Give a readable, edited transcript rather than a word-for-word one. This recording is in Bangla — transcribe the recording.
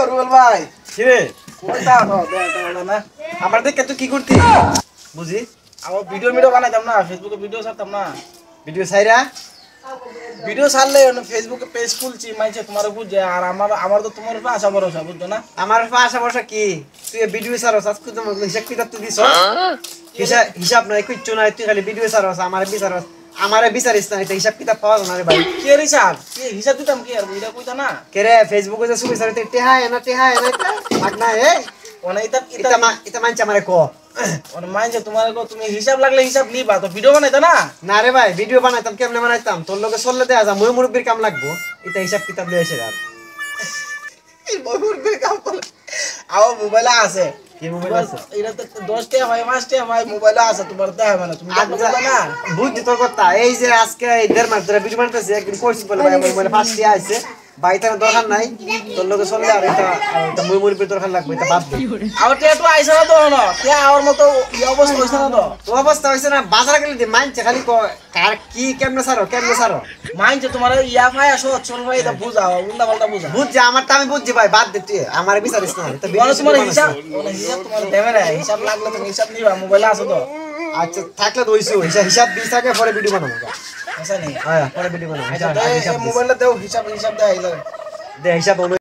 রুবেল ভাই কি রে কোনটা না আমার দেখে তুই কি করতি বুঝি আমার ভিডিও বানাইতাম না ফেসবুকে ভিডিও ছাড়তাম না ভিডিও ছাইরা ভিডিও ছাড়লে ফেসবুকে পেজ খুলছি মাইছে তোমার বুঝে আর আমার তো তোমার উপর আশা ভরসা বুঝছো না আমার পাশা বসা কি তুই ভিডিও ছাড়ছ আজকে তো হিসাব কিতাব তুই দিছ হিসাব নাই কিচ্ছু নাই তুই খালি ভিডিও ছাড়ছ আমারে বিচারিস না এটা হিসাব কিতাব পাওয়া না রে ভাই কে হিসাব কে হিসাব দিতাম কি আর এটা কইতা না কে রে ফেসবুকে যে ছবি ছাড়তে টেহা এনা মাগ না এ ওনা এটা মানছে আমারে কো ওনা মাইছে তোমার তুমি হিসাব লাগলে হিসাব নিবা তো ভিডিও বানাইতা না না রে ভাই ভিডিও বানাইতাম কেমনে বানাইতাম তোর লগে চললে দেয়া যা মই মুরব্বির কাম লাগবো এটা হিসাব কিতাব লয়ে এসে আর মুরব্বির কাম বলে আমার মোবাইলে আছে কি মোবাইল আছে এটা তো 10 টাকা ভাই 5 টাকা ভাই মোবাইলে আছে তোমার দেখা মানে তুমি জানো না বুঝছি তোর কথা এই যে আজকে এই 1.5 মাস ধরে ভিডিও বানাইতেছি একদিন কইছি বলে ভাই আমার মোবাইলে 5 টাকা আছে ভাই তার দরকার নাই তোর লগে চললে আর এটা মই মুরব্বির দরকার লাগবে এটা বাদ দে আমার টেটু আইছে না তো না তে আমার মতো এই অবস্থা হইছে না তো তো অবস্থা হইছে না বাজারে গেলে দি মানছে খালি কার কি কেমনে ছাড়ো মাইছে তোমার ইয়া ভাই আসো চল ভাই এটা বুঝাও উল্টা পাল্টা বুঝাও বুঝছি আমারটা আমি বুঝছি ভাই বাদ দে তুই আমার বিচারিস না এটা বলো তোমার হিসাব তোমার দেবে না হিসাব লাগলে তুমি হিসাব নিবা মোবাইলে আছে তো আচ্ছা থাকলে তো হইছো হিসাব 20 টাকা পরে ভিডিও বানাবো আচ্ছা নেই হ্যাঁ পরে ভিডিও বানাবো আচ্ছা মোবাইলে দাও হিসাব দেয় দে হিসাব